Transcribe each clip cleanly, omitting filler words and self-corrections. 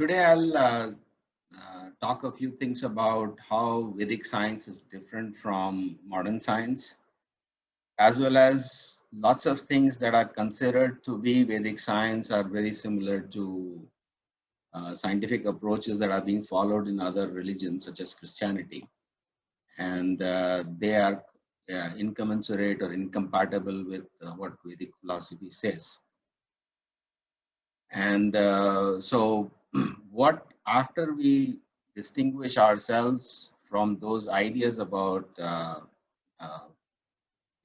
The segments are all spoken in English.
Today I'll talk a few things about how Vedic science is different from modern science, as well as lots of things that are considered to be Vedic science are very similar to scientific approaches that are being followed in other religions such as Christianity. And they are incommensurate or incompatible with what Vedic philosophy says. And so what after we distinguish ourselves from those ideas about uh,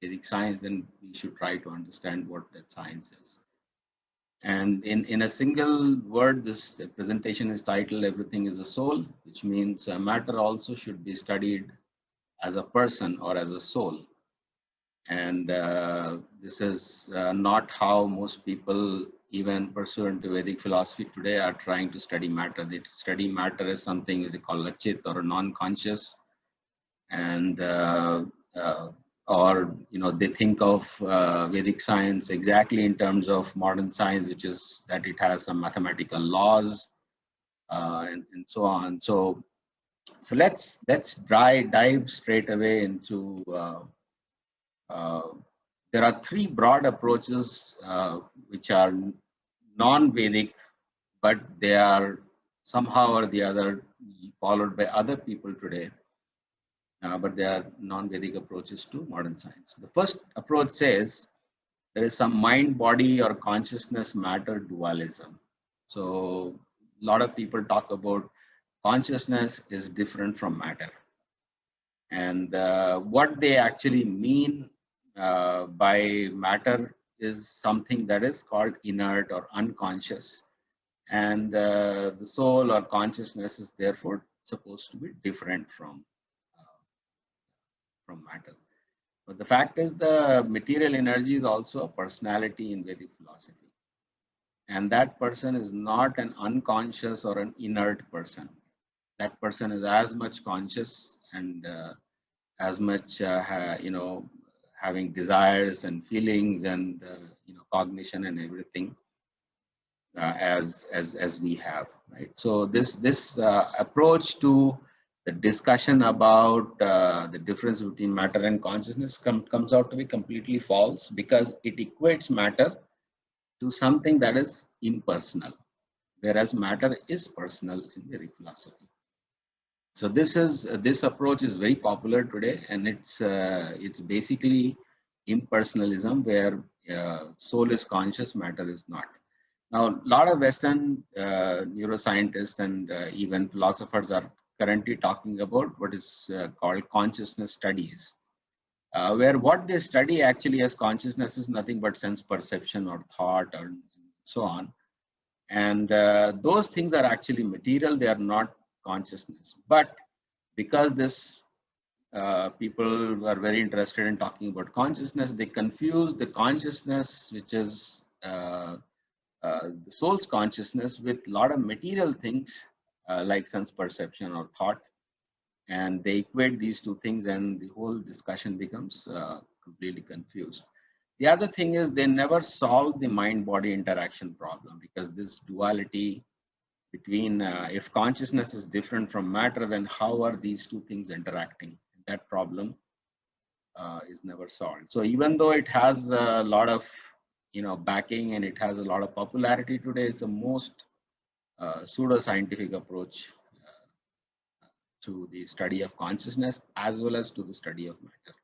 Vedic science, then we should try to understand what that science is. And in a single word, this presentation is titled Everything is a Soul, which means matter also should be studied as a person or as a soul. And this is not how most people, even pursuant to Vedic philosophy today, are trying to study matter. They study matter as something they call a chit or a non-conscious, and or they think of Vedic science exactly in terms of modern science, which is that it has some mathematical laws and so on. So let's dive straight away into. Uh, there are three broad approaches which are non-Vedic, but they are somehow or the other followed by other people today. But they are non-Vedic approaches to modern science. The first approach says there is some mind, body, or consciousness matter dualism. So a lot of people talk about consciousness is different from matter. And what they actually mean by matter is something that is called inert or unconscious. And the soul or consciousness is therefore supposed to be different from matter. But the fact is the material energy is also a personality in Vedic philosophy. And that person is not an unconscious or an inert person. That person is as much conscious and as much, having desires and feelings and, cognition and everything as we have, right? So this approach to the discussion about the difference between matter and consciousness comes out to be completely false, because it equates matter to something that is impersonal, whereas matter is personal in Vedic philosophy. So this approach is very popular today, and it's basically impersonalism, where soul is conscious, matter is not. Now, a lot of Western neuroscientists and even philosophers are currently talking about what is called consciousness studies, where what they study actually as consciousness is nothing but sense perception or thought or so on. And those things are actually material, they are not consciousness. But because this people were very interested in talking about consciousness, they confuse the consciousness, which is the soul's consciousness, with a lot of material things like sense perception or thought, and they equate these two things, and the whole discussion becomes completely confused. The other thing is they never solve the mind-body interaction problem, because this duality between if consciousness is different from matter, then how are these two things interacting? That problem is never solved. So even though it has a lot of backing and it has a lot of popularity today, it's the most pseudo-scientific approach to the study of consciousness as well as to the study of matter.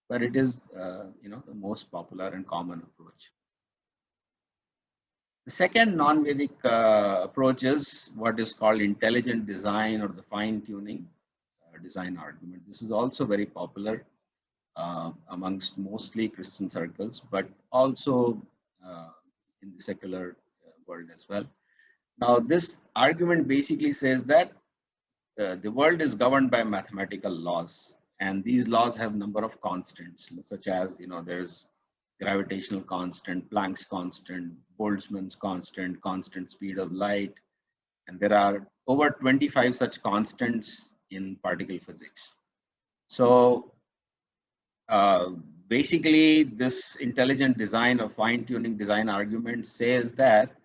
But it is the most popular and common approach. The second non-Vedic approach is what is called intelligent design, or the fine-tuning design argument. This is also very popular amongst mostly Christian circles, but also in the secular world as well. Now, this argument basically says that the world is governed by mathematical laws, and these laws have a number of constants, such as there's gravitational constant, Planck's constant, Boltzmann's constant, constant speed of light, and there are over 25 such constants in particle physics. So basically, this intelligent design or fine-tuning design argument says that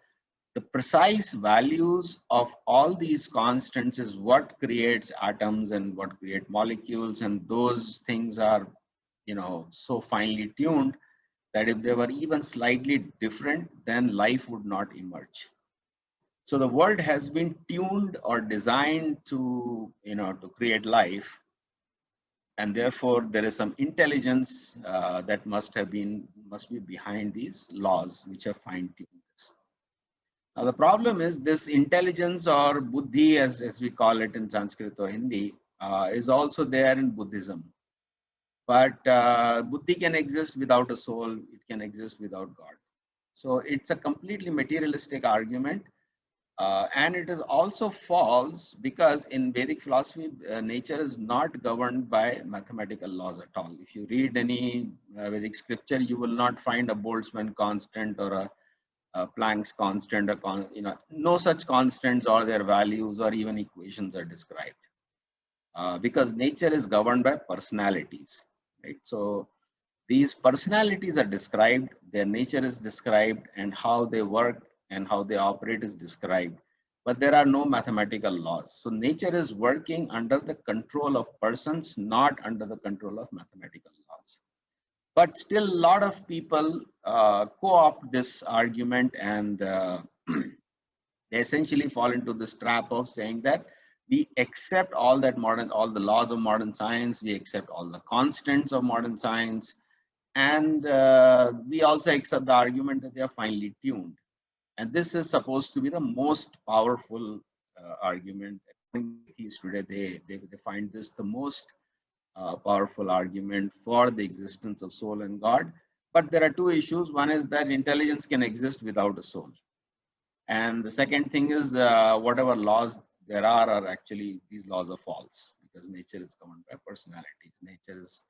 the the precise values of all these constants is what creates atoms and what create molecules, and those things are, you know, so finely tuned that if they were even slightly different, then life would not emerge. So the world has been tuned or designed to, you know, to create life, and therefore there is some intelligence that must be behind these laws which have fine-tuned this. Now the problem is this intelligence, or buddhi as we call it in Sanskrit or Hindi, is also there in Buddhism. But buddhi can exist without a soul, it can exist without God. So it's a completely materialistic argument. And it is also false because in Vedic philosophy, nature is not governed by mathematical laws at all. If you read any Vedic scripture, you will not find a Boltzmann constant or a Planck's constant, you know, no such constants or their values or even equations are described. Because nature is governed by personalities, right? So these personalities are described, their nature is described, and how they work and how they operate is described, but there are no mathematical laws. So nature is working under the control of persons, not under the control of mathematical laws. But still a lot of people co-opt this argument, and they essentially fall into this trap of saying that we accept all the laws of modern science, we accept all the constants of modern science, and we also accept the argument that they are finely tuned. And this is supposed to be the most powerful argument. Atheists today, they find this the most powerful argument for the existence of soul and God. But there are two issues. One is that intelligence can exist without a soul. And the second thing is whatever laws there are actually, these laws are false, because nature is governed by personalities. Nature is,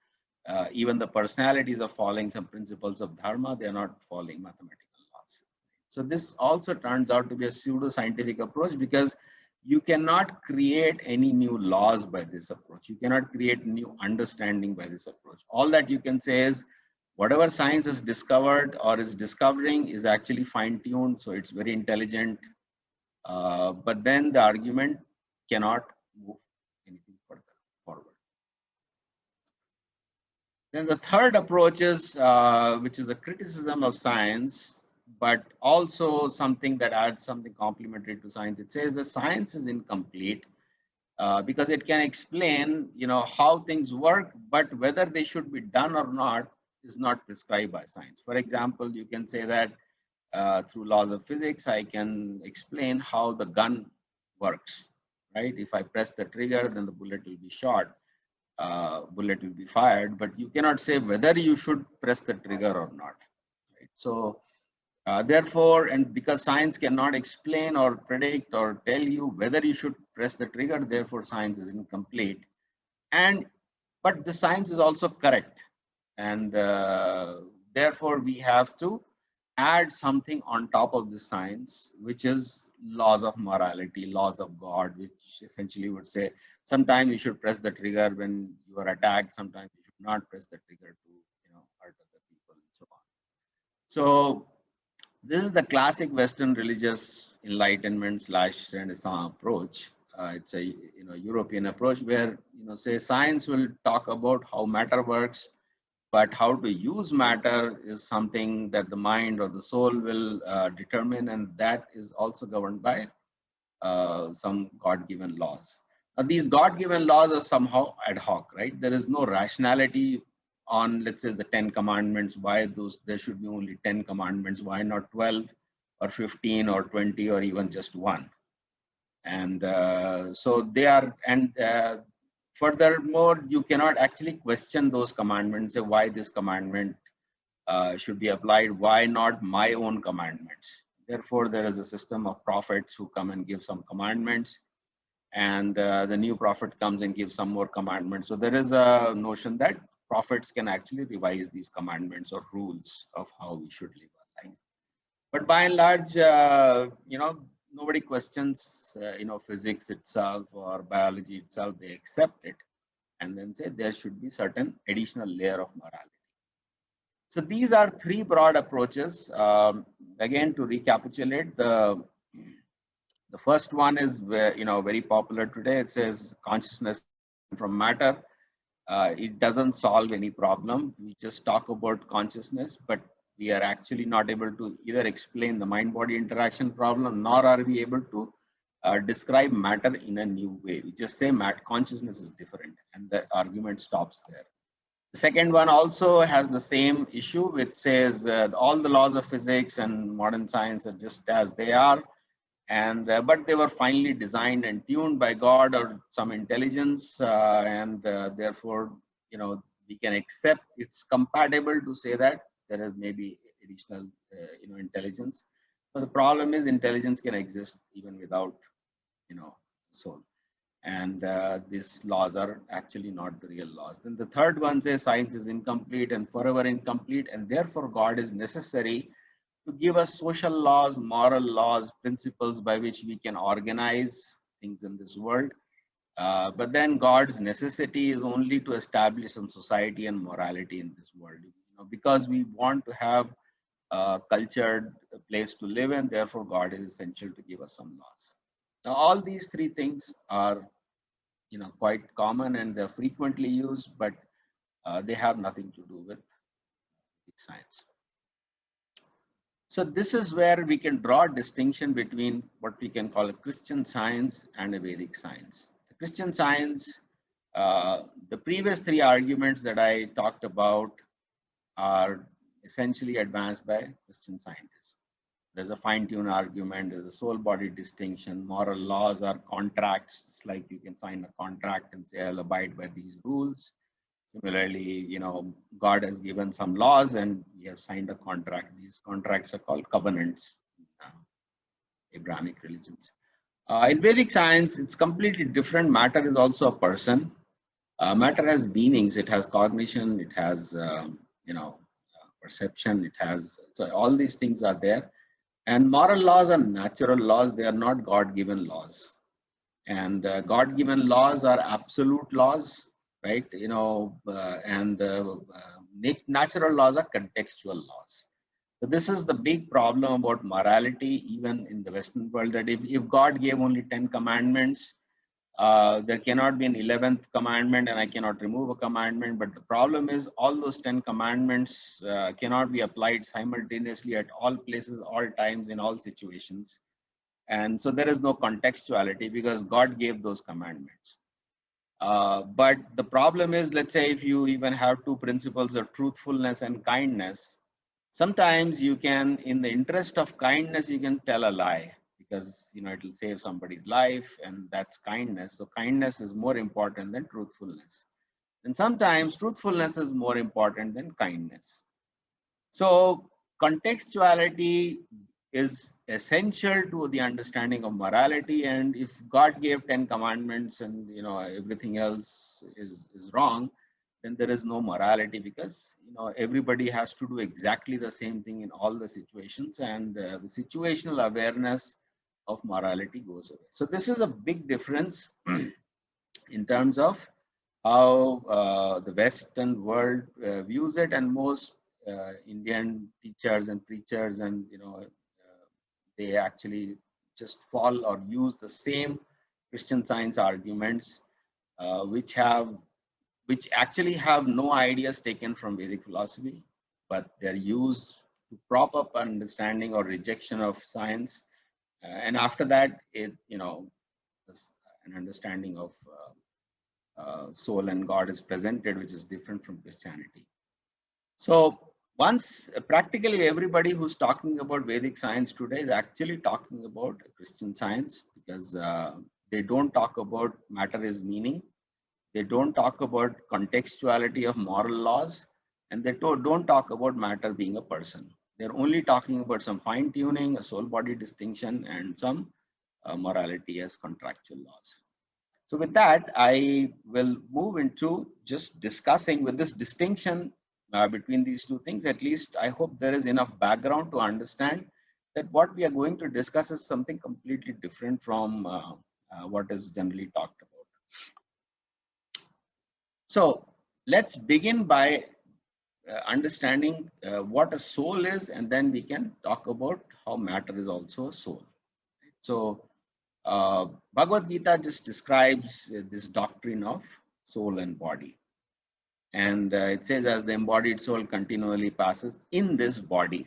even the personalities are following some principles of dharma, they are not following mathematical laws. So this also turns out to be a pseudo-scientific approach, because you cannot create any new laws by this approach. You cannot create new understanding by this approach. All that you can say is whatever science has discovered or is discovering is actually fine-tuned, so it's very intelligent. But then the argument cannot move anything further forward. Then the third approach is, which is a criticism of science, but also something that adds something complementary to science. It says that science is incomplete because it can explain, you know, how things work, but whether they should be done or not is not prescribed by science. For example, you can say that through laws of physics, I can explain how the gun works, right? If I press the trigger, then the bullet will be shot. Bullet will be fired, but you cannot say whether you should press the trigger or not. Right? So therefore, and because science cannot explain or predict or tell you whether you should press the trigger, therefore science is incomplete. But the science is also correct, and therefore we have to add something on top of the science, which is laws of morality, laws of God, which essentially would say sometimes you should press the trigger when you are attacked, sometimes you should not press the trigger to, you know, hurt other people and so on. So this is the classic Western religious enlightenment / Renaissance approach. It's a, you know, European approach where, you know, say science will talk about how matter works, but how to use matter is something that the mind or the soul will determine, and that is also governed by some God-given laws. Now, these God-given laws are somehow ad hoc, right? There is no rationality on, let's say, the 10 commandments. Why there should be only 10 commandments? Why not 12 or 15 or 20 or even just one? And so they are, and furthermore, you cannot actually question those commandments, say why this commandment should be applied, why not my own commandments. Therefore, there is a system of prophets who come and give some commandments, and the new prophet comes and gives some more commandments. So there is a notion that prophets can actually revise these commandments or rules of how we should live our life. But by and large, you know, nobody questions, you know, physics itself or biology itself. They accept it and then say there should be certain additional layer of morality. So these are three broad approaches. Again, to recapitulate, the The first one is very popular today. It says consciousness from matter. It doesn't solve any problem. We just talk about consciousness, but we are actually not able to either explain the mind-body interaction problem, nor are we able to describe matter in a new way. We just say consciousness is different, and the argument stops there. The second one also has the same issue, which says all the laws of physics and modern science are just as they are, and but they were finally designed and tuned by God or some intelligence, and therefore, we can accept it's compatible to say that there is maybe additional, intelligence. But the problem is intelligence can exist even without, soul. And these laws are actually not the real laws. Then the third one says science is incomplete and forever incomplete, and therefore God is necessary to give us social laws, moral laws, principles by which we can organize things in this world. But then God's necessity is only to establish some society and morality in this world, because we want to have a cultured place to live in. Therefore, God is essential to give us some laws. Now, all these three things are, quite common and they're frequently used, but they have nothing to do with science. So this is where we can draw a distinction between what we can call a Christian science and a Vedic science. The Christian science, the previous three arguments that I talked about are essentially advanced by Christian scientists. There's a fine-tune argument, there's a soul-body distinction, moral laws are contracts. It's like you can sign a contract and say, I'll abide by these rules. Similarly, God has given some laws and we have signed a contract. These contracts are called covenants in Abrahamic religions. In Vedic science, it's completely different. Matter is also a person. Matter has meanings. It has cognition. It has, perception. It has, so all these things are there. And moral laws are natural laws. They are not God-given laws. And God-given laws are absolute laws, right? Natural laws are contextual laws. So this is the big problem about morality, even in the Western world, that if God gave only 10 commandments, there cannot be an 11th commandment and I cannot remove a commandment. But the problem is all those 10 commandments cannot be applied simultaneously at all places, all times, in all situations. And so there is no contextuality because God gave those commandments. But the problem is, let's say if you even have two principles of truthfulness and kindness, sometimes you can, in the interest of kindness, you can tell a lie because, it will save somebody's life and that's kindness. So kindness is more important than truthfulness. And sometimes truthfulness is more important than kindness. So contextuality is essential to the understanding of morality. And if God gave 10 commandments and everything else is wrong, then there is no morality because everybody has to do exactly the same thing in all the situations, and the situational awareness of morality goes away. So this is a big difference in terms of how the Western world views it, and most Indian teachers and preachers and they actually just fall or use the same Christian Science arguments, which actually have no ideas taken from Vedic philosophy, but they're used to prop up understanding or rejection of science. And after that, an understanding of soul and God is presented, which is different from Christianity. So once practically everybody who's talking about Vedic science today is actually talking about Christian science, because they don't talk about matter is meaning. They don't talk about contextuality of moral laws, and they don't talk about matter being a person. They're only talking about some fine tuning, a soul body distinction, and some morality as contractual laws. So with that, I will move into just discussing with this distinction between these two things. At least I hope there is enough background to understand that what we are going to discuss is something completely different from what is generally talked about. So let's begin by understanding what a soul is, and then we can talk about how matter is also a soul. So Bhagavad-Gita just describes this doctrine of soul and body. And it says, as the embodied soul continually passes in this body,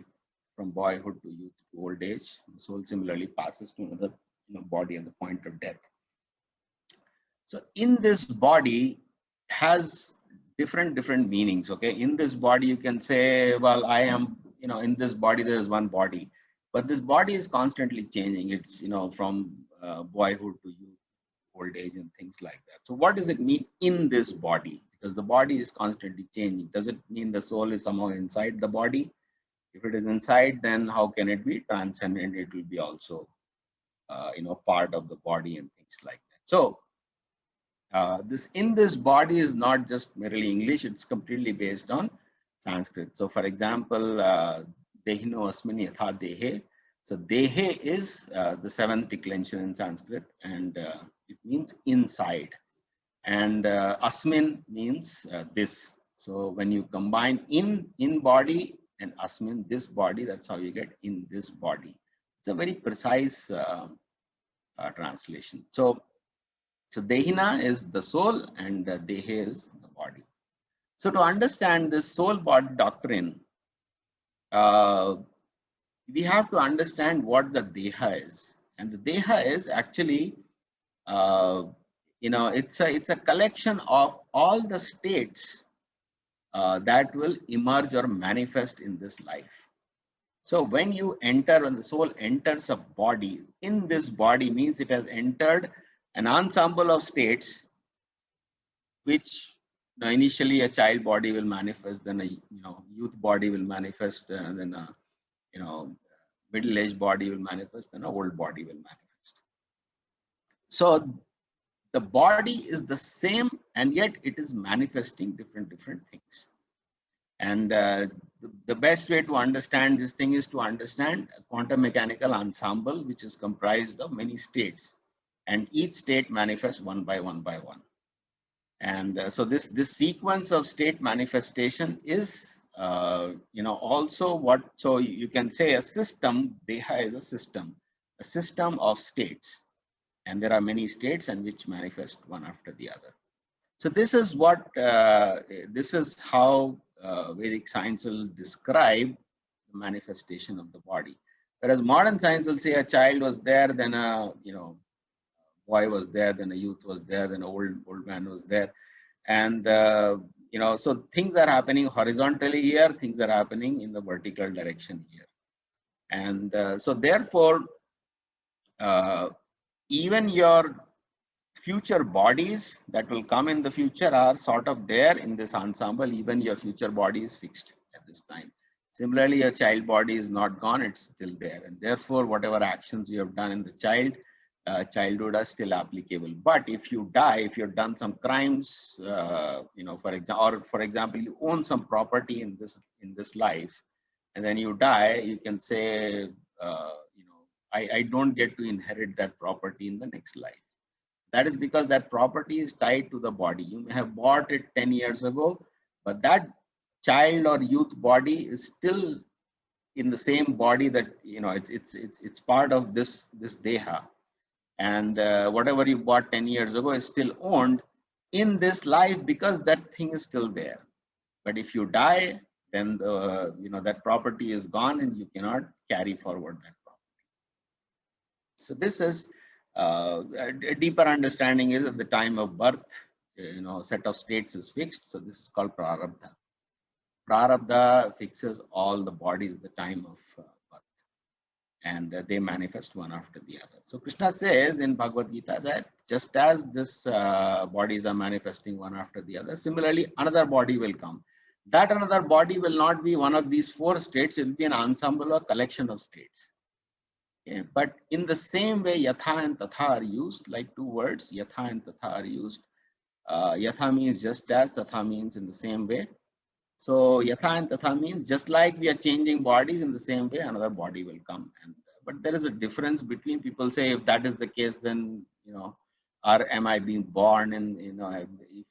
from boyhood to youth to old age, the soul similarly passes to another body at the point of death. So in this body has different meanings. Okay, in this body you can say, well, I am, in this body there is one body, but this body is constantly changing. It's from boyhood to youth, old age, and things like that. So what does it mean in this body? Because the body is constantly changing. Does it mean the soul is somehow inside the body? If it is inside, then how can it be transcendent? It will be also part of the body and things like that. So this in this body is not just merely English, it's completely based on Sanskrit. So for example, Dehino Asmini Yatha Dehe. So Dehe is the seventh declension in Sanskrit, and it means inside. And Asmin means this. So when you combine in body and Asmin, this body, that's how you get in this body. It's a very precise translation. So Dehina is the soul and Dehe is the body. So to understand this soul body doctrine, we have to understand what the Deha is. And the Deha is actually, it's a collection of all the states that will emerge or manifest in this life. So when the soul enters a body, in this body means it has entered an ensemble of states, which initially a child body will manifest, then a youth body will manifest, and then a middle-aged body will manifest, then a old body will manifest. So the body is the same, and yet it is manifesting different things. And the best way to understand this thing is to understand a quantum mechanical ensemble, which is comprised of many states, and each state manifests one by one. And so this sequence of state manifestation is also what, so you can say a system. Deha is a system of states, and there are many states and which manifest one after the other. So this is what this is how Vedic science will describe the manifestation of the body. Whereas modern science will say a child was there, then a boy was there, then a youth was there, then an old man was there, and so things are happening horizontally here, things are happening in the vertical direction here, and so therefore even your future bodies that will come in the future are sort of there in this ensemble. Even your future body is fixed at this time. Similarly, your child body is not gone, it's still there, and therefore whatever actions you have done in the childhood are still applicable. But if you die, if you've done some crimes, for example, you own some property in this life, and then you die, you can say, I don't get to inherit that property in the next life. That is because that property is tied to the body. You may have bought it 10 years ago, but that child or youth body is still in the same body that, it's part of this deha. And whatever you bought 10 years ago is still owned in this life because that thing is still there. But if you die, then that property is gone and you cannot carry forward that property. So this is a deeper understanding is at the time of birth, set of states is fixed. So this is called prarabdha. Prarabdha fixes all the bodies at the time of birth, and they manifest one after the other. So Krishna says in Bhagavad Gita that just as this bodies are manifesting one after the other, similarly another body will come. That another body will not be one of these four states, it will be an ensemble or collection of states. Yeah, but in the same way, yatha and tatha are used, like two words, yatha and tatha are used. Yatha means just as, tatha means in the same way. So yatha and tatha means just like we are changing bodies, in the same way another body will come. But there is a difference between, people say, if that is the case, then or am I being born in,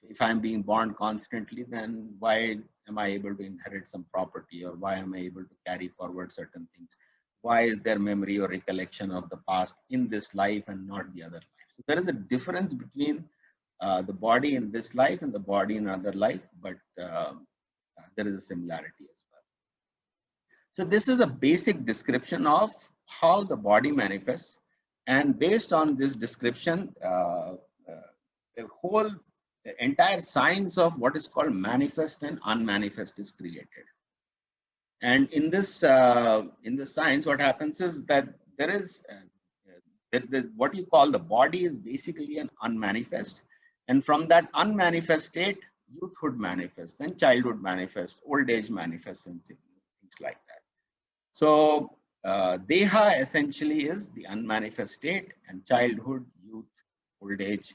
if I'm being born constantly, then why am I able to inherit some property, or why am I able to carry forward certain things? why is there memory or recollection of the past in this life and not the other life? So there is a difference between the body in this life and the body in another life, but there is a similarity as well. So this is a basic description of how the body manifests, and based on this description, the entire science of what is called manifest and unmanifest is created. And in this science, what happens is that there is what you call the body is basically an unmanifest, and from that unmanifest state, youthhood manifests, then childhood manifests, old age manifests, and things like that. So Deha essentially is the unmanifest state, and childhood, youth, old age,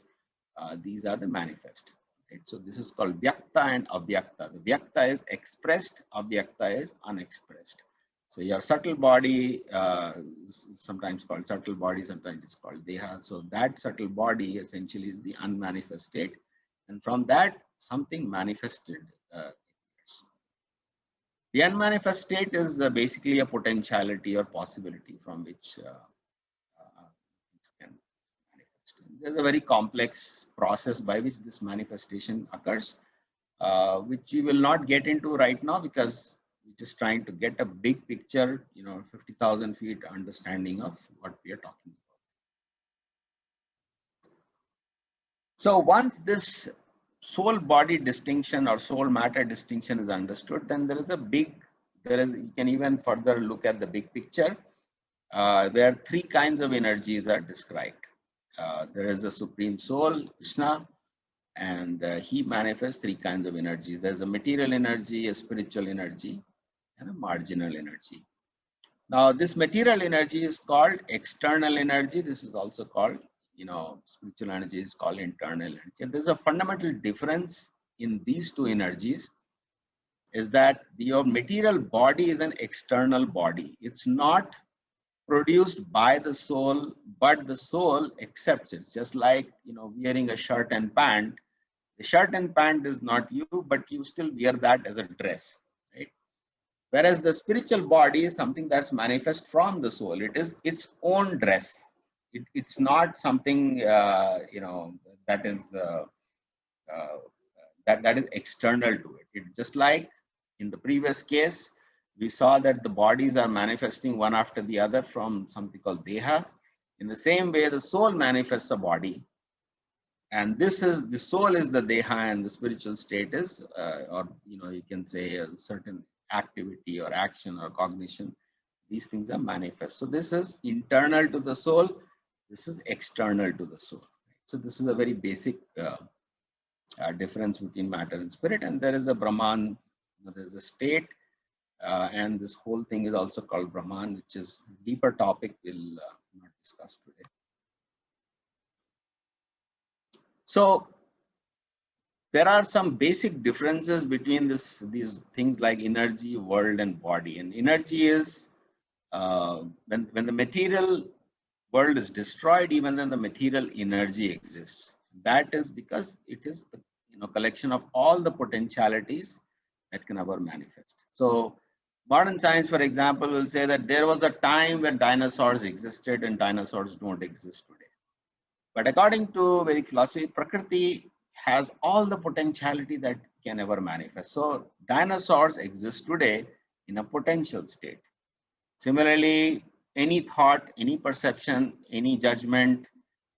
these are the manifest. Right? So this is called Vyakta and Avyakta. The Vyakta is expressed, Avyakta is unexpressed. So your subtle body is sometimes called subtle body, sometimes it's called Deha. So that subtle body essentially is the unmanifest state, and from that something manifested. The unmanifest state is basically a potentiality or possibility from which things can manifest. There's a very complex process by which this manifestation occurs, which we will not get into right now because we're just trying to get a big picture, 50,000 feet understanding of what we are talking about. So once this soul body distinction or soul matter distinction is understood, then you can even further look at the big picture, where three kinds of energies are described. There is a supreme soul, Krishna, and he manifests three kinds of energies. There's a material energy, a spiritual energy, and a marginal energy. Now this material energy is called external energy. This is also called, spiritual energy is called internal energy. And there's a fundamental difference in these two energies, is that your material body is an external body. It's not produced by the soul, but the soul accepts it. Just like, wearing a shirt and pant. The shirt and pant is not you, but you still wear that as a dress, right? Whereas the spiritual body is something that's manifest from the soul. It is its own dress. It's not something that is that is external to it. It's just like in the previous case, we saw that the bodies are manifesting one after the other from something called Deha. In the same way, the soul manifests a body, and the soul is the Deha, and the spiritual state is, or you can say a certain activity or action or cognition. These things are manifest. So this is internal to the soul. This is external to the soul. So this is a very basic difference between matter and spirit. And there is a Brahman, there is a state, and this whole thing is also called Brahman, which is a deeper topic we'll not discuss today. So there are some basic differences between these things like energy, world, and body. And energy is when the material world is destroyed, even then the material energy exists. That is because it is the collection of all the potentialities that can ever manifest. So modern science, for example, will say that there was a time when dinosaurs existed and dinosaurs don't exist today. But according to Vedic philosophy, Prakriti has all the potentiality that can ever manifest. So dinosaurs exist today in a potential state. Similarly, any thought, any perception, any judgment,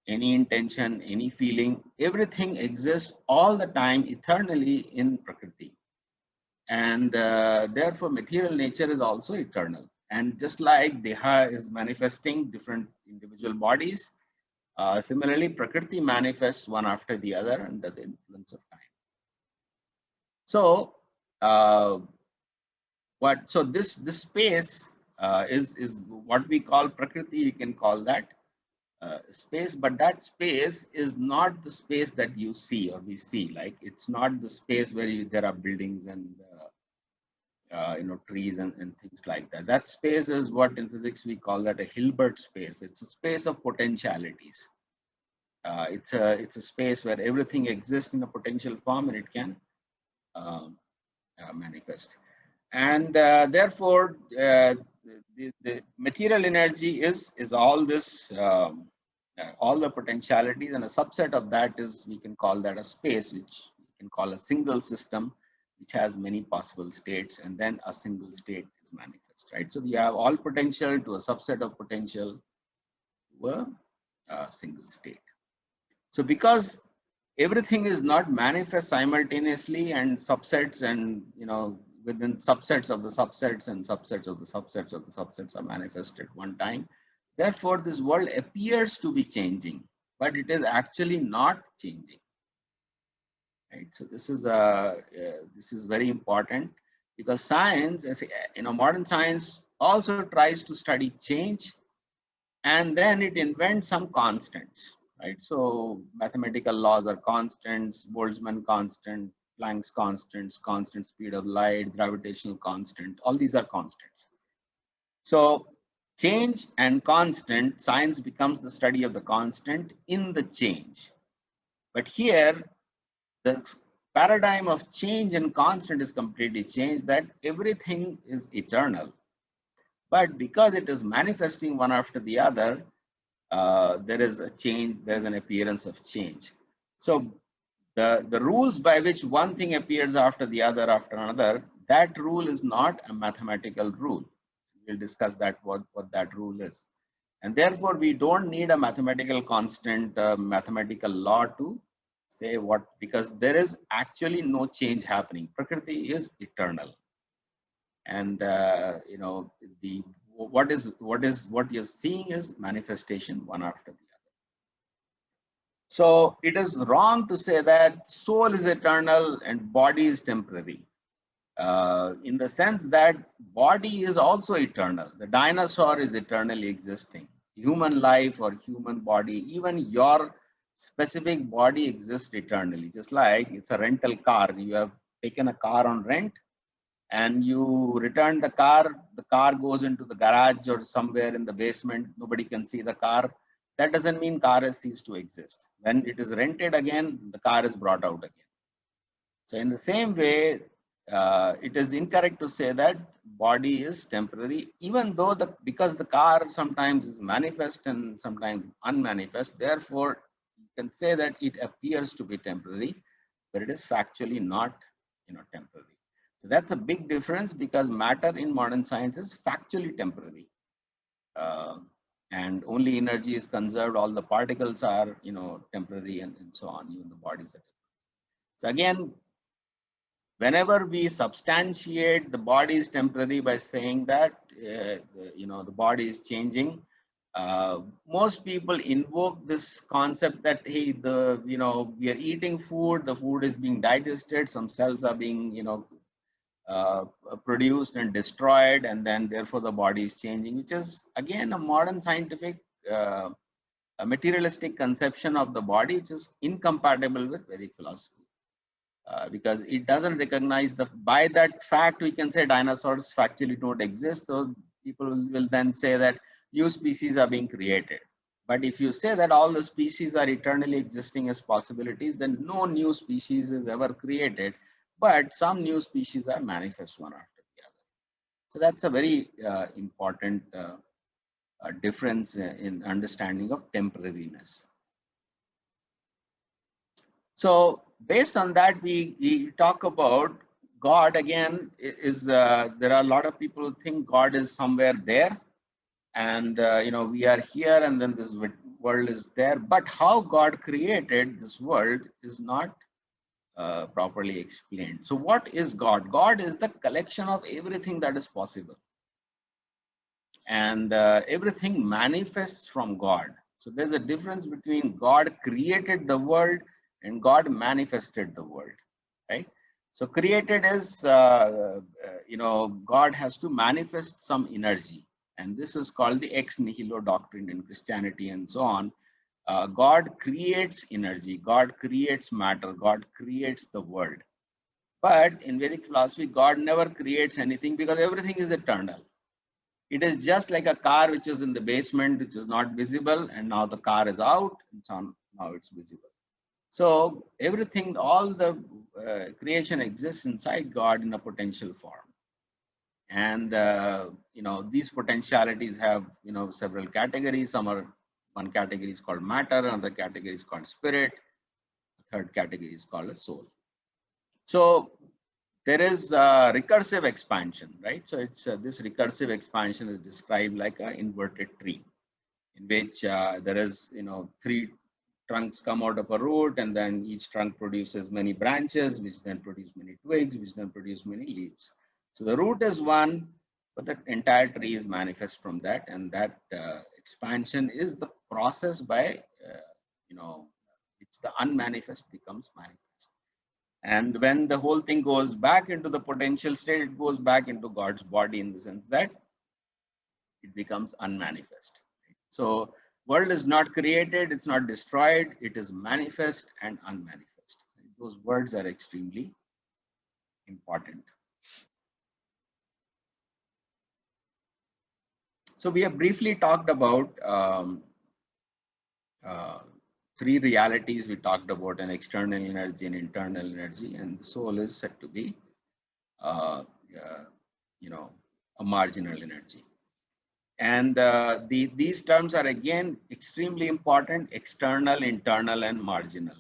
any intention, any feeling, everything exists all the time eternally in Prakriti. And therefore, material nature is also eternal. And just like Deha is manifesting different individual bodies, similarly, Prakriti manifests one after the other under the influence of time. So, this space is what we call Prakriti. You can call that space, but that space is not the space that you see or we see. Like, it's not the space where there are buildings and trees and things like that. That space is what in physics we call that a Hilbert space. It's a space of potentialities. It's a space where everything exists in a potential form and it can manifest. And therefore, the material energy is all this, all the potentialities, and a subset of that is, we can call that a space, which we can call a single system, which has many possible states, and then a single state is manifest, right? So you have all potential to a subset of potential to a single state. So because everything is not manifest simultaneously, and subsets, and within subsets of the subsets and subsets of the subsets of the subsets are manifest at one time. Therefore, this world appears to be changing, but it is actually not changing. Right? So this is very important, because science, modern science also tries to study change, and then it invents some constants. Right? So mathematical laws are constants, Boltzmann constant, Planck's constants, constant speed of light, gravitational constant, all these are constants. So change and constant, science becomes the study of the constant in the change. But here, the paradigm of change and constant is completely changed, that everything is eternal. But because it is manifesting one after the other, there is a change, there's an appearance of change. So the rules by which one thing appears after the other after another, that rule is not a mathematical rule. We'll discuss that, what that rule is. And therefore, we don't need a mathematical constant, mathematical law to say what, because there is actually no change happening. Prakriti is eternal. And what you're seeing is manifestation one after the other. So it is wrong to say that soul is eternal and body is temporary, in the sense that body is also eternal. The dinosaur is eternally existing. Human life or human body, even your specific body exists eternally. Just like it's a rental car. You have taken a car on rent and you return the car goes into the garage or somewhere in the basement. Nobody can see the car. That doesn't mean car has ceased to exist. When it is rented again, the car is brought out again. So in the same way, it is incorrect to say that body is temporary, even though because the car sometimes is manifest and sometimes unmanifest. Therefore, you can say that it appears to be temporary, but it is factually not, temporary. So that's a big difference, because matter in modern science is factually temporary, and only energy is conserved. All the particles are, temporary, and so on. Even the bodies are temporary. So again, whenever we substantiate the body is temporary by saying that the body is changing, most people invoke this concept that, hey, we are eating food, the food is being digested, some cells are being produced and destroyed, and then therefore the body is changing, which is again a modern scientific a materialistic conception of the body, which is incompatible with Vedic philosophy. Because it doesn't recognize by that fact we can say dinosaurs factually don't exist. So people will then say that new species are being created. But if you say that all the species are eternally existing as possibilities, then no new species is ever created, but some new species are manifest one after the other. So that's a very important difference in understanding of temporariness. So based on that, we talk about God. Again, is there are a lot of people who think God is somewhere there, and we are here, and then this world is there. But how God created this world is not properly explained. So what is God? God is the collection of everything that is possible, and everything manifests from God. So there's a difference between God created the world and God manifested the world, right? So created is, God has to manifest some energy, and this is called the ex nihilo doctrine in Christianity and so on. God creates energy, God creates matter, God creates the world. But in Vedic philosophy, God never creates anything, because everything is eternal. It is just like a car which is in the basement, which is not visible, and now the car is out, and so now it's visible. So everything, all the creation exists inside God in a potential form. And these potentialities have several categories. One category is called matter, another category is called spirit, the third category is called a soul. So there is recursive expansion, right? So it's this recursive expansion is described like an inverted tree, in which there is three trunks come out of a root, and then each trunk produces many branches, which then produce many twigs, which then produce many leaves. So the root is one, but the entire tree is manifest from that, and that expansion is the process by it's the unmanifest becomes manifest. And when the whole thing goes back into the potential state, it goes back into God's body in the sense that it becomes unmanifest. So world is not created, it's not destroyed, it is manifest and unmanifest. Those words are extremely important. So we have briefly talked about three realities. We talked about an external energy and internal energy, and the soul is said to be a marginal energy. And these terms are again extremely important: external, internal, and marginal.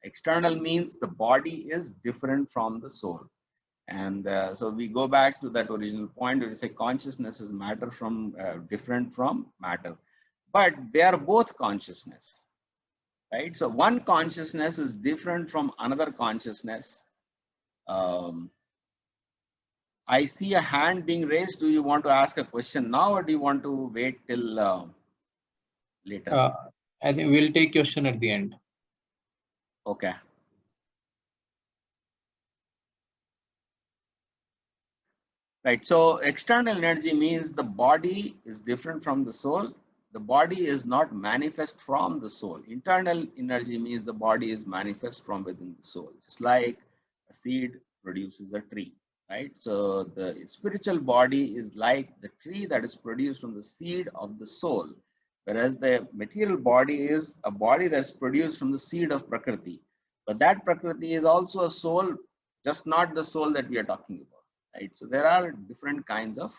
External means the body is different from the soul. And so we go back to that original point where we say consciousness is matter from different from matter, but they are both consciousness, right? So one consciousness is different from another consciousness. I see a hand being raised. Do you want to ask a question now, or do you want to wait till later? I think we'll take question at the end. Okay. Right. So external energy means the body is different from the soul. The body is not manifest from the soul. Internal energy means the body is manifest from within the soul, just like a seed produces a tree, right? So the spiritual body is like the tree that is produced from the seed of the soul, whereas the material body is a body that's produced from the seed of Prakriti. But that Prakriti is also a soul, just not the soul that we are talking about. Right, so there are different kinds of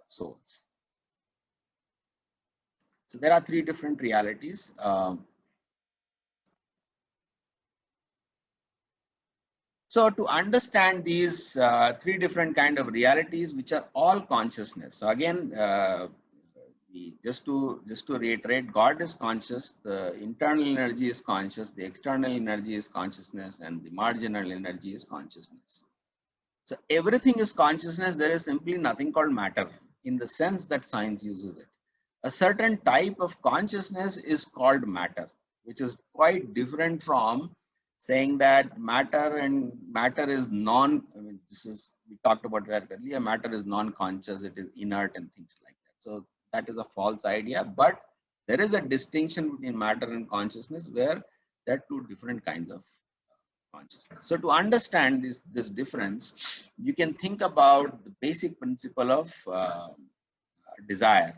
souls. So there are three different realities. So to understand these three different kind of realities, which are all consciousness. So again, just to reiterate, God is conscious. The internal energy is conscious. The external energy is consciousness, and the marginal energy is consciousness. So everything is consciousness. There is simply nothing called matter in the sense that science uses it. A certain type of consciousness is called matter, which is quite different from saying that matter is we talked about that earlier. Matter is non-conscious, it is inert and things like that. So that is a false idea, but there is a distinction between matter and consciousness where there are two different kinds of consciousness. So to understand this difference, you can think about the basic principle of desire.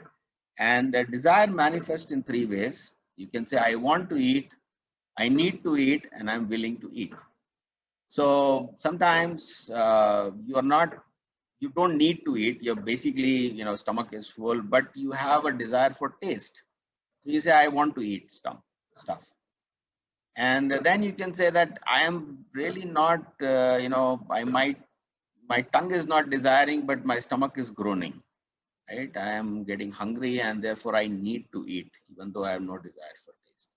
And desire manifests in three ways. You can say, I want to eat, I need to eat, and I'm willing to eat. So sometimes you don't need to eat. You're basically, stomach is full, but you have a desire for taste. So you say, I want to eat stuff. And then you can say that I am really not, my tongue is not desiring, but my stomach is groaning, right? I am getting hungry and therefore I need to eat, even though I have no desire for taste.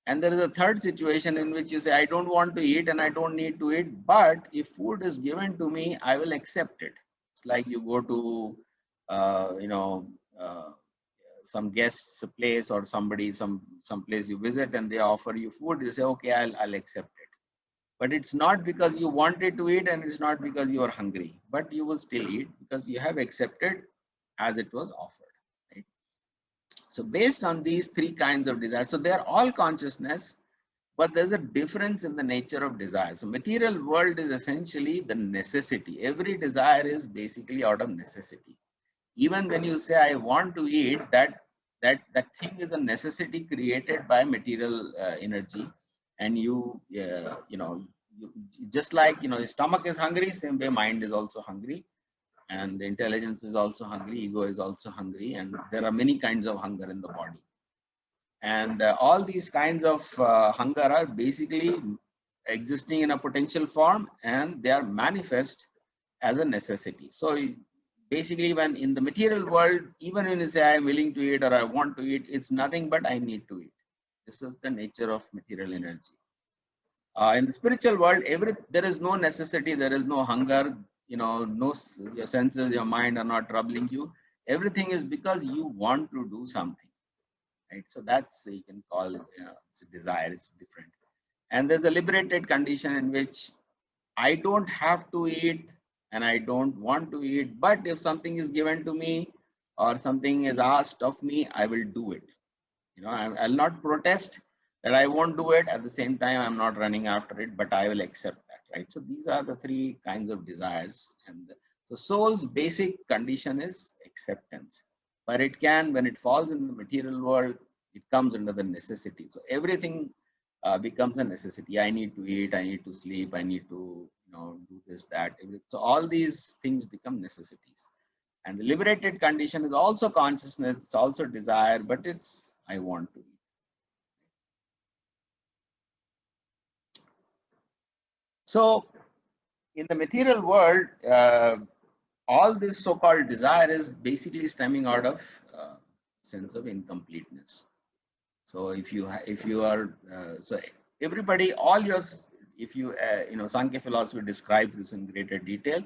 And there is a third situation in which you say, I don't want to eat and I don't need to eat, but if food is given to me, I will accept it. It's like you go to, some guest's place or some place you visit and they offer you food, you say, okay, I'll accept it. But it's not because you wanted to eat and it's not because you are hungry, but you will still eat because you have accepted as it was offered. Right? So based on these three kinds of desires, so they are all consciousness, but there's a difference in the nature of desire. So material world is essentially the necessity. Every desire is basically out of necessity. Even when you say I want to eat, that thing is a necessity created by material energy, and just like your stomach is hungry, same way mind is also hungry. and the intelligence is also hungry, ego is also hungry, and there are many kinds of hunger in the body. And all these kinds of hunger are basically existing in a potential form, and they are manifest as a necessity. So basically, when in the material world, even when you say I am willing to eat or I want to eat, it's nothing but I need to eat. This is the nature of material energy. In the spiritual world, there is no necessity, there is no hunger, your senses, your mind are not troubling you. Everything is because you want to do something, right? So that's, you can call it, it's a desire, it's different. And there's a liberated condition in which I don't have to eat and I don't want to eat, but if something is given to me or something is asked of me, I will do it. I'll not protest that I won't do it. At the same time, I'm not running after it, but I will accept that, right? So these are the three kinds of desires. And the soul's basic condition is acceptance. But it can, when it falls in the material world, it comes under the necessity. So everything becomes a necessity. I need to eat, I need to sleep, I need to do this, that. So all these things become necessities. And the liberated condition is also consciousness, it's also desire, but it's I want to eat. So in the material world, all this so-called desire is basically stemming out of sense of incompleteness. So if you are so everybody, all yours, if you Sankhya philosophy describes this in greater detail,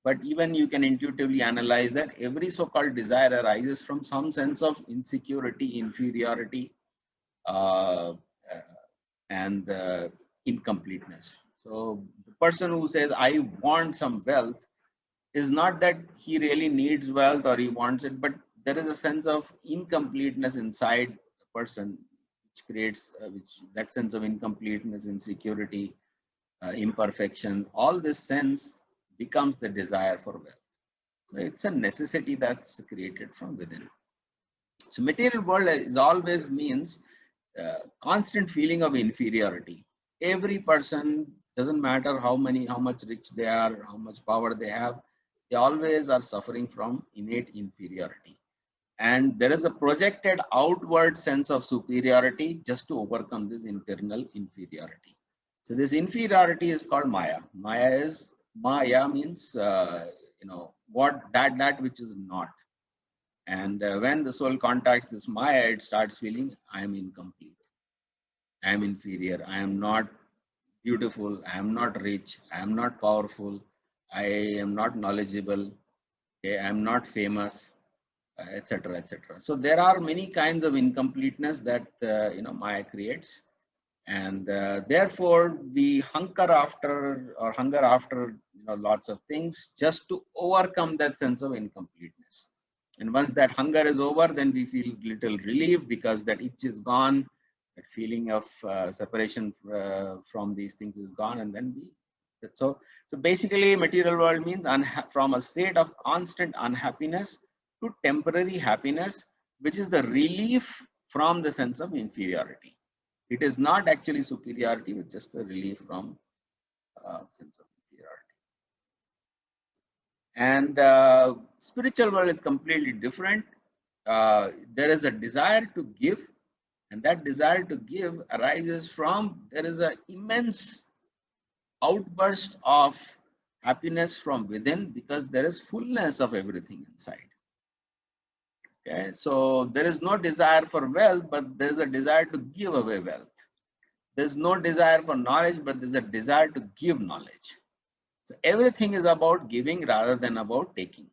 but even you can intuitively analyze that every so-called desire arises from some sense of insecurity, inferiority, and incompleteness. So the person who says I want some wealth is not that he really needs wealth or he wants it, but there is a sense of incompleteness inside the person, which creates that sense of incompleteness, insecurity, imperfection. All this sense becomes the desire for wealth. So it's a necessity that's created from within. So material world is always means constant feeling of inferiority. Every person, doesn't matter how much rich they are, how much power they have, they always are suffering from innate inferiority. And there is a projected outward sense of superiority just to overcome this internal inferiority. So this inferiority is called Maya. Maya means that which is not. And when the soul contacts this Maya, it starts feeling I am incomplete, I am inferior, I am not beautiful, I am not rich, I am not powerful, I am not knowledgeable, I am not famous, etc., etc. So there are many kinds of incompleteness that Maya creates, and therefore we hunger after lots of things just to overcome that sense of incompleteness. And once that hunger is over, then we feel little relief because that itch is gone, that feeling of separation from these things is gone, and then so basically material world means from a state of constant unhappiness to temporary happiness, which is the relief from the sense of inferiority. It is not actually superiority, it's just a relief from sense of inferiority. And spiritual world is completely different. There is a desire to give, and that desire to give arises from, there is an immense outburst of happiness from within, because there is fullness of everything inside. Okay, so there is no desire for wealth, but there is a desire to give away wealth. There's no desire for knowledge, but there's a desire to give knowledge. So everything is about giving rather than about taking.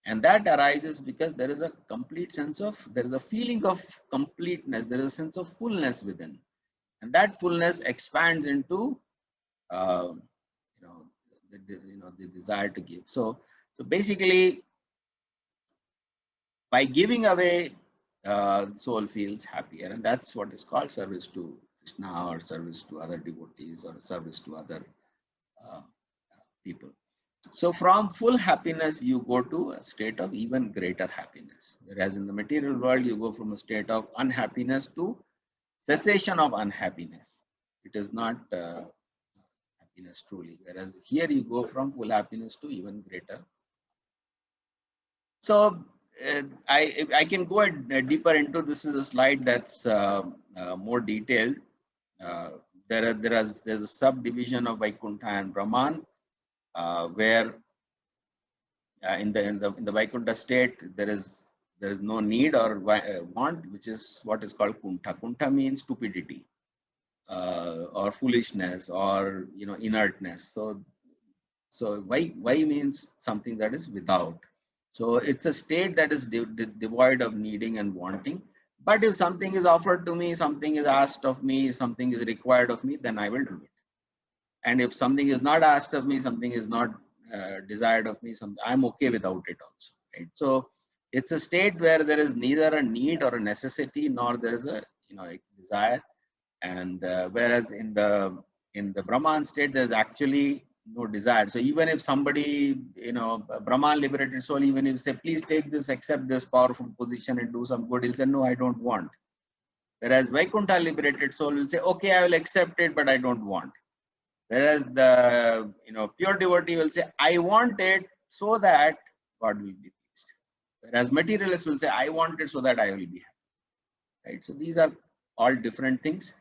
And that arises because there is a complete sense of, there is a feeling of completeness, there is a sense of fullness within. And that fullness expands into the desire to give. So basically, by giving away, soul feels happier, and that's what is called service to Krishna, or service to other devotees, or service to other people. So from full happiness, you go to a state of even greater happiness. Whereas in the material world, you go from a state of unhappiness to cessation of unhappiness. It is not happiness truly. Whereas here you go from full happiness to even greater So I can go deeper into this. Is a slide that's more detailed. Uh, there's a subdivision of Vaikuntha and Brahman, where in the Vaikuntha state there is no need or want, which is what is called Kuntha. Kuntha means stupidity, or foolishness, or inertness. So why means something that is without. So it's a state that is devoid of needing and wanting. But if something is offered to me, something is asked of me, something is required of me, then I will do it. And if something is not asked of me, something is not desired of me, I'm okay without it also. Right? So it's a state where there is neither a need or a necessity, nor there is a a desire. And whereas in the Brahman state, there's actually no desire. So even if somebody, Brahman liberated soul, even if say, please take this, accept this powerful position and do some good, he'll say, no, I don't want. Whereas Vaikuntha liberated soul will say, okay, I will accept it, but I don't want. Whereas the pure devotee will say, I want it so that God will be pleased. Whereas materialist will say, I want it so that I will be happy. Right? So these are all different things.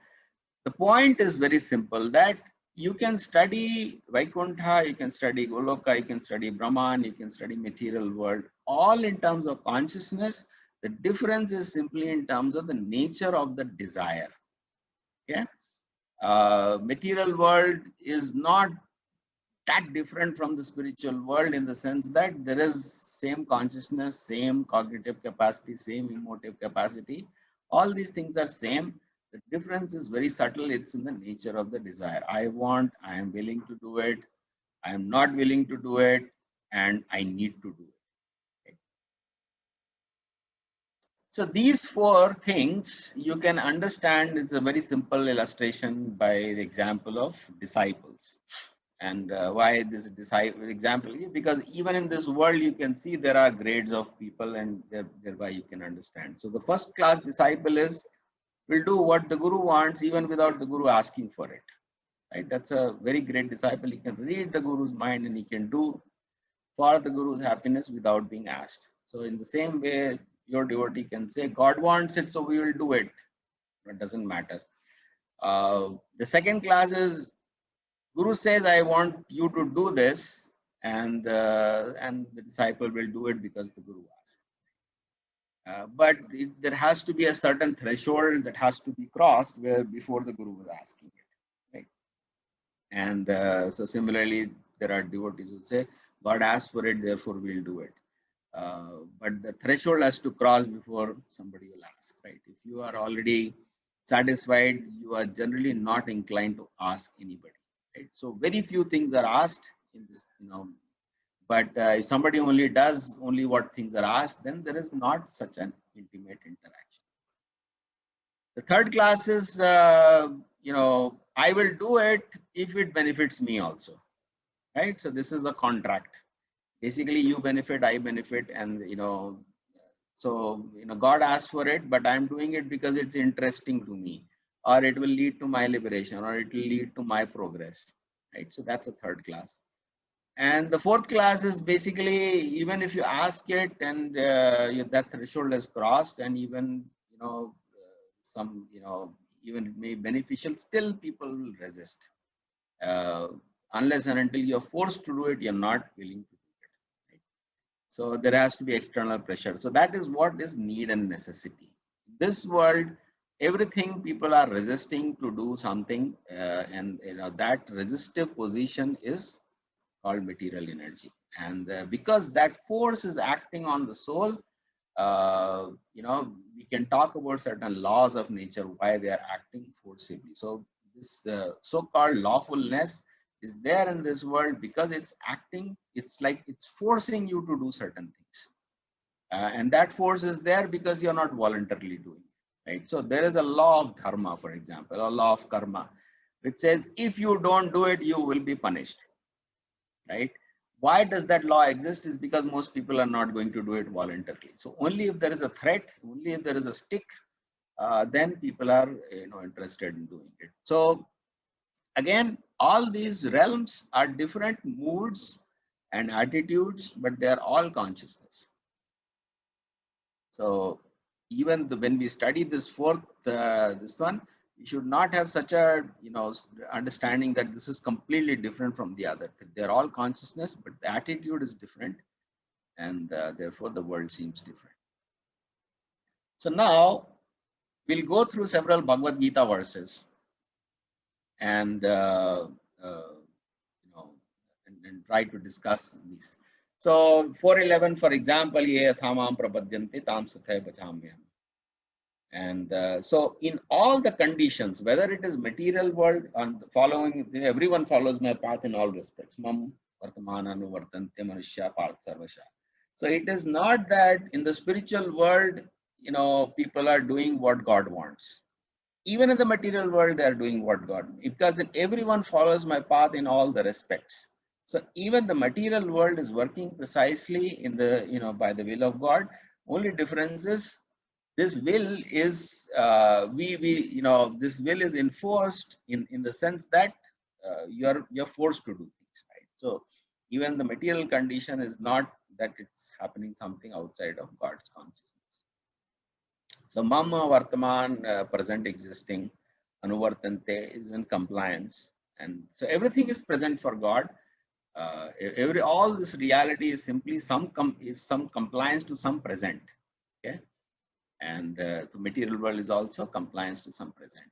The point is very simple, that you can study Vaikuntha, you can study Goloka, you can study Brahman, you can study material world, all in terms of consciousness. The difference is simply in terms of the nature of the desire. Okay? Material world is not that different from the spiritual world, in the sense that there is same consciousness, same cognitive capacity, same emotive capacity. All these things are same. The difference is very subtle. It's in the nature of the desire. I want, I am willing to do it, I am not willing to do it, and I need to do it. Okay. So these four things you can understand. It's a very simple illustration by the example of disciples. And why this example? Because even in this world, you can see there are grades of people, and thereby you can understand. So the first class disciple will do what the guru wants, even without the guru asking for it. Right? That's a very great disciple. He can read the guru's mind, and he can do for the guru's happiness without being asked. So in the same way, your devotee can say, God wants it, so we will do it. It doesn't matter. The second class is, Guru says, I want you to do this, and the disciple will do it because the Guru asked. But there has to be a certain threshold that has to be crossed where before the Guru was asking it. Right? And so similarly, there are devotees who say, God asked for it, therefore we'll do it. But the threshold has to cross before somebody will ask. Right? If you are already satisfied, you are generally not inclined to ask anybody. Right? So very few things are asked in this, but if somebody only does only what things are asked, then there is not such an intimate interaction. The third class is, I will do it if it benefits me also. Right? So this is a contract. Basically, you benefit, I benefit, and so God asked for it, but I'm doing it because it's interesting to me, or it will lead to my liberation, or it will lead to my progress. Right? So that's a third class. And the fourth class is basically, even if you ask it and that threshold is crossed, and even some even it may be beneficial, still people will resist. Unless and until you're forced to do it, you're not willing to do it. Right? So there has to be external pressure. So that is what is need and necessity. In this world, everything people are resisting to do something, and that resistive position is called material energy. And because that force is acting on the soul, we can talk about certain laws of nature, why they are acting forcibly. So this so-called lawfulness is there in this world because it's acting, it's like it's forcing you to do certain things. And that force is there because you're not voluntarily doing it, right? So there is a law of dharma, for example, a law of karma, which says if you don't do it, you will be punished, right? Why does that law exist? Is because most people are not going to do it voluntarily. So only if there is a threat, only if there is a stick, then people are interested in doing it. So again, all these realms are different moods and attitudes, but they are all consciousness. So even when we study this fourth, this one, we should not have such a understanding that this is completely different from the other. They're all consciousness, but the attitude is different, and therefore the world seems different. So now we'll go through several Bhagavad-Gita verses, and and try to discuss these. So 4:11, for example, ye yathamam prabhadyante tam sathai bhajamyam. And so in all the conditions, whether it is material world and following, everyone follows my path in all respects. Mam vartamana anuvartante manushya parth sarvasha. So it is not that in the spiritual world, people are doing what God wants. Even in the material world, they are doing what God, because everyone follows my path in all the respects. So even the material world is working precisely in the, by the will of God. Only difference is this will is, this will is enforced in the sense that you're forced to do things, right? So even the material condition is not that it's happening something outside of God's consciousness. So mama vartaman, present existing, anuvartante is in compliance, and so everything is present for God. All this reality is simply some compliance to some present, okay, and the material world is also compliance to some present.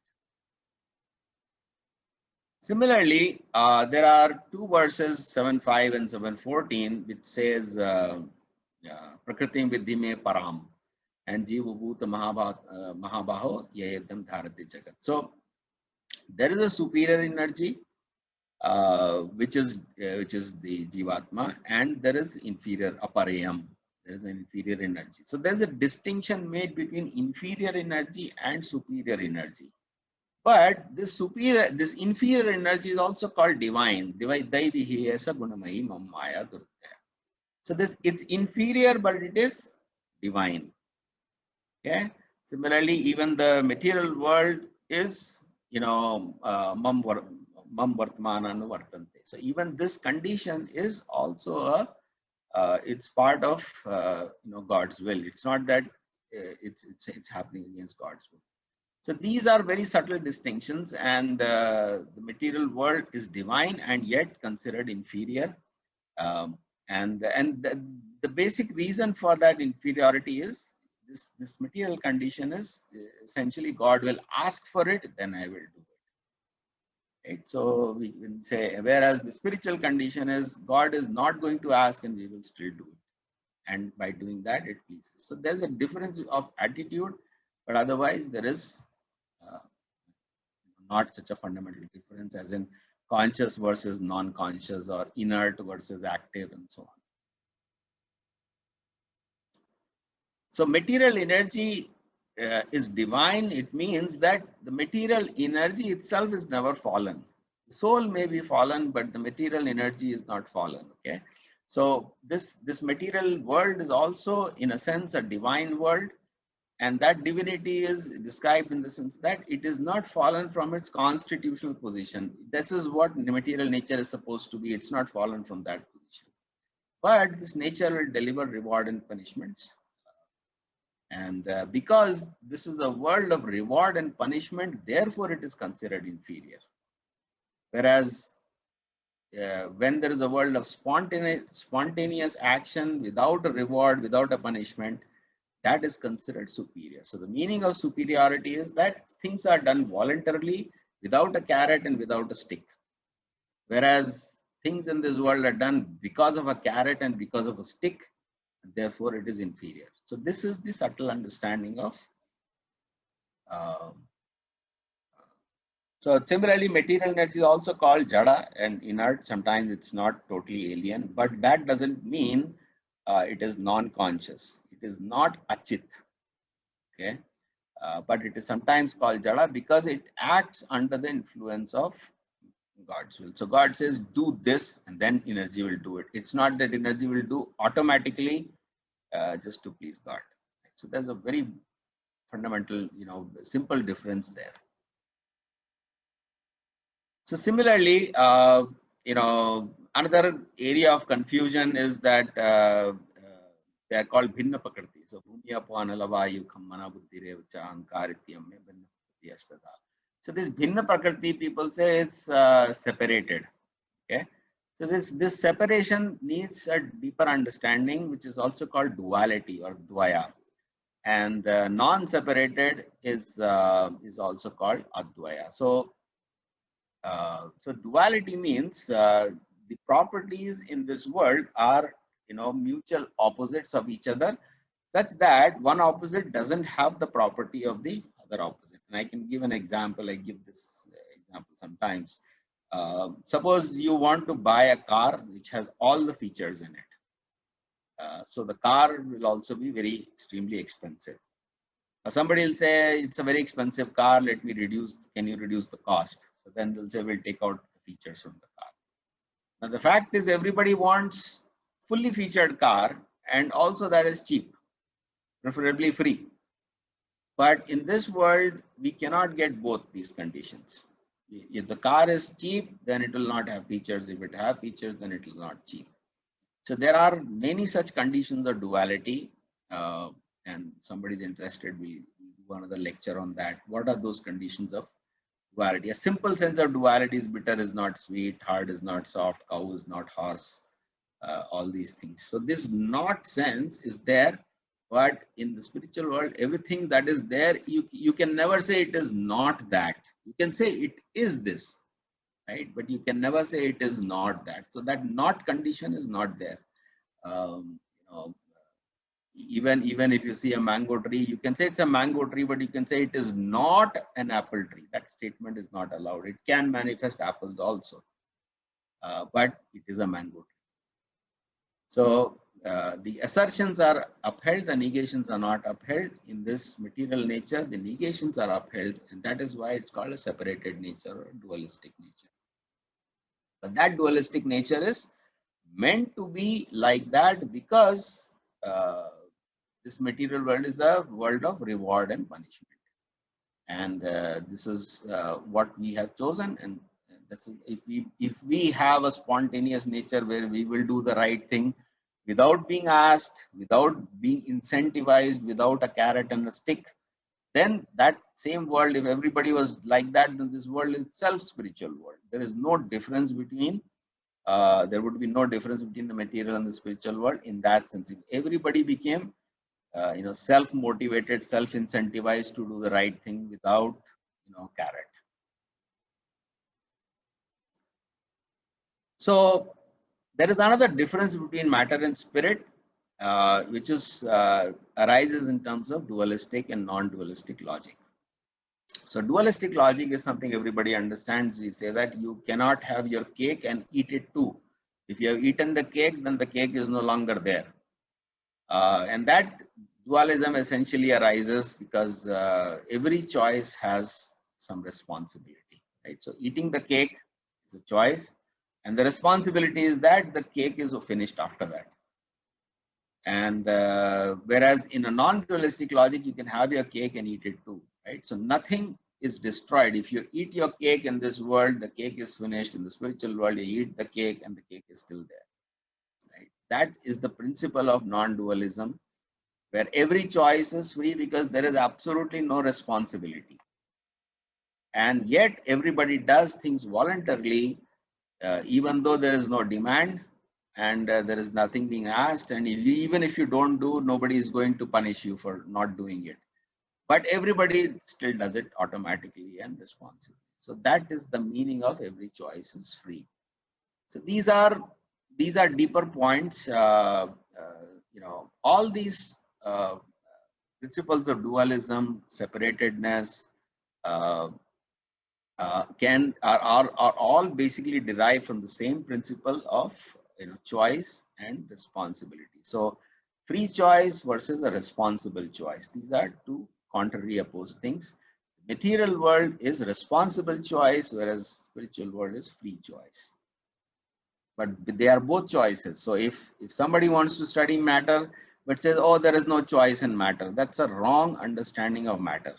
Similarly, there are two verses 7:5 and 7:14 which says Prakritim Viddhime Param and Jiva Bhuta Mahabaho Yayadam Dharati Jagat. So there is a superior energy which is the Jivatma, and there is inferior Aparayam. There is an inferior energy. So there's a distinction made between inferior energy and superior energy. But this inferior energy is also called divine. So it's inferior, but it is divine. Okay. Similarly, even the material world is, mam vartmana anuvartante. So even this condition is also it's part of God's will. It's not that it's happening against God's will. So these are very subtle distinctions, and the material world is divine and yet considered inferior. And the basic reason for that inferiority is this material condition is essentially God will ask for it, then I will do it. Right? So we can say, whereas the spiritual condition is God is not going to ask and we will still do it. And by doing that, it pleases. So there's a difference of attitude, but otherwise there is not such a fundamental difference as in conscious versus non-conscious or inert versus active and so on. So material energy is divine. It means that the material energy itself is never fallen. The soul may be fallen, but the material energy is not fallen. Okay. So this material world is also in a sense a divine world. And that divinity is described in the sense that it is not fallen from its constitutional position. This is what the material nature is supposed to be. It's not fallen from that position. But this nature will deliver reward and punishments. And because this is a world of reward and punishment, therefore it is considered inferior. Whereas when there is a world of spontaneous action without a reward, without a punishment, that is considered superior. So the meaning of superiority is that things are done voluntarily without a carrot and without a stick. Whereas things in this world are done because of a carrot and because of a stick, and therefore it is inferior. So this is the subtle understanding of. So similarly, material energy is also called jada and inert. Sometimes it's not totally alien, but that doesn't mean it is non-conscious. It is not achit, okay, but it is sometimes called jada because it acts under the influence of God's will. So God says, do this, and then energy will do it. It's not that energy will do automatically just to please God. So there's a very fundamental, simple difference there. So similarly, another area of confusion is that They are called bhinna prakriti. So bhumya panala vayu khammana buddhi revacha ankarityam me bhinna prakriti ashtadha. So this bhinna prakriti, people say it's separated. Okay. So this separation needs a deeper understanding, which is also called duality or dvaya. And non-separated is also called advaya. So so duality means the properties in this world are, mutual opposites of each other, such that one opposite doesn't have the property of the other opposite. And I can give an example. I give this example sometimes. Suppose you want to buy a car which has all the features in it. So the car will also be very extremely expensive. Somebody will say it's a very expensive car. Let me reduce. Can you reduce the cost? So then they'll say we'll take out the features from the car. Now the fact is everybody wants fully featured car, and also that is cheap, preferably free. But in this world, we cannot get both these conditions. If the car is cheap, then it will not have features. If it have features, then it will not cheap. So there are many such conditions of duality, and somebody is interested, we'll do another lecture on that. What are those conditions of duality? A simple sense of duality is bitter is not sweet, hard is not soft, cow is not horse, all these things. So this not sense is there, but in the spiritual world, everything that is there, you can never say it is not that. You can say it is this, right? But you can never say it is not that. So that not condition is not there. Even if you see a mango tree, you can say it's a mango tree, but you can say it is not an apple tree. That statement is not allowed. It can manifest apples also, but it is a mango tree. So the assertions are upheld, the negations are not upheld. In this material nature, the negations are upheld, and that is why it's called a separated nature or dualistic nature. But that dualistic nature is meant to be like that because this material world is a world of reward and punishment. And this is what we have chosen. And that's if we have a spontaneous nature where we will do the right thing without being asked, without being incentivized, without a carrot and a stick, then that same world, if everybody was like that, then this world is itself spiritual world. There is no difference between there would be no difference between the material and the spiritual world in that sense. If everybody became self-motivated, self-incentivized to do the right thing without carrot. So there is another difference between matter and spirit, which is arises in terms of dualistic and non-dualistic logic. So dualistic logic is something everybody understands. We say that you cannot have your cake and eat it too. If you have eaten the cake, then the cake is no longer there. And that dualism essentially arises because every choice has some responsibility, right? So eating the cake is a choice, and the responsibility is that the cake is finished after that. And whereas in a non-dualistic logic, you can have your cake and eat it too, right? So nothing is destroyed. If you eat your cake in this world, the cake is finished. In the spiritual world, you eat the cake and the cake is still there, right? That is the principle of non-dualism, where every choice is free because there is absolutely no responsibility. And yet everybody does things voluntarily, even though there is no demand and there is nothing being asked. And even if you don't do, nobody is going to punish you for not doing it. But everybody still does it automatically and responsibly. So that is the meaning of every choice is free. So these are deeper points. All these principles of dualism, separatedness, are all basically derived from the same principle of choice and responsibility. So free choice versus a responsible choice. These are two contrary opposed things. Material world is responsible choice, whereas spiritual world is free choice. But they are both choices. So if somebody wants to study matter but says, oh, there is no choice in matter, that's a wrong understanding of matter,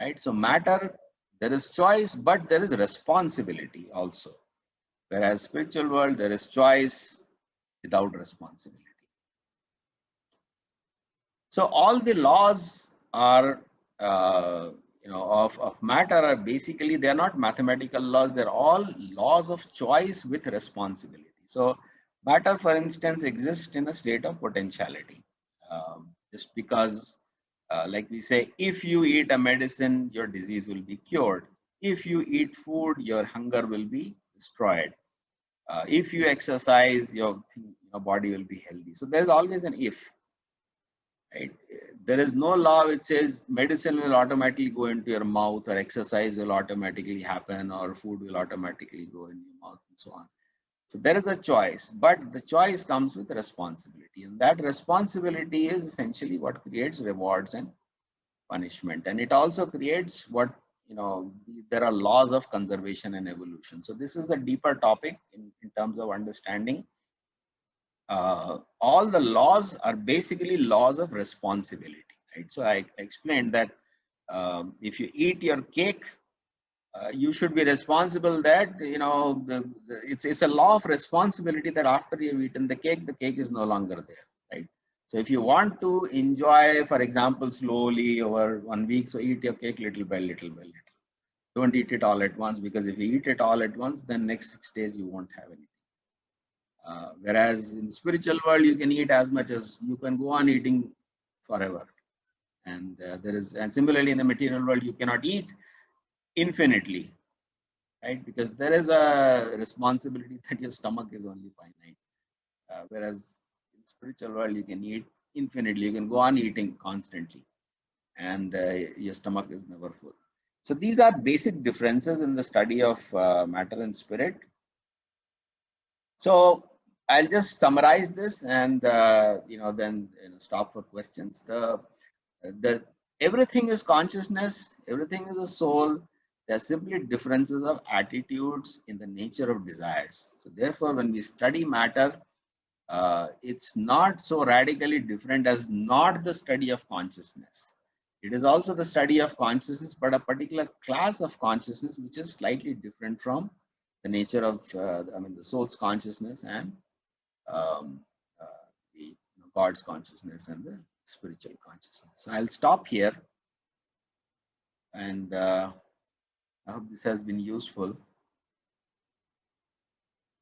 right? So matter, there is choice, but there is responsibility also. Whereas spiritual world, there is choice without responsibility. So all the laws are, of matter are basically, they are not mathematical laws. They're all laws of choice with responsibility. So matter, for instance, exists in a state of potentiality. Just because, like we say, if you eat a medicine, your disease will be cured. If you eat food, your hunger will be destroyed. If you exercise, your body will be healthy. So there's always an if. Right? There is no law which says medicine will automatically go into your mouth, or exercise will automatically happen, or food will automatically go in your mouth, and so on. So there is a choice, but the choice comes with responsibility, and that responsibility is essentially what creates rewards and punishment, and it also creates what, there are laws of conservation and evolution. So this is a deeper topic in terms of understanding. All the laws are basically laws of responsibility, right? So I explained that if you eat your cake, you should be responsible that, it's a law of responsibility that after you've eaten the cake is no longer there, right? So if you want to enjoy, for example, slowly over 1 week, so eat your cake little by little by little. Don't eat it all at once, because if you eat it all at once, then next 6 days you won't have anything. Whereas in the spiritual world, you can eat as much as you can go on eating forever. And and similarly in the material world, you cannot eat infinitely, right? Because there is a responsibility that your stomach is only finite. Whereas in the spiritual world, you can eat infinitely. You can go on eating constantly, and your stomach is never full. So these are basic differences in the study of matter and spirit. So I'll just summarize this, and then stop for questions. The everything is consciousness, everything is a soul. There are simply differences of attitudes in the nature of desires. So therefore, when we study matter, it's not so radically different as not the study of consciousness. It is also the study of consciousness, but a particular class of consciousness which is slightly different from the nature of, the soul's consciousness and the God's consciousness and the spiritual consciousness. So I'll stop here, and I hope this has been useful.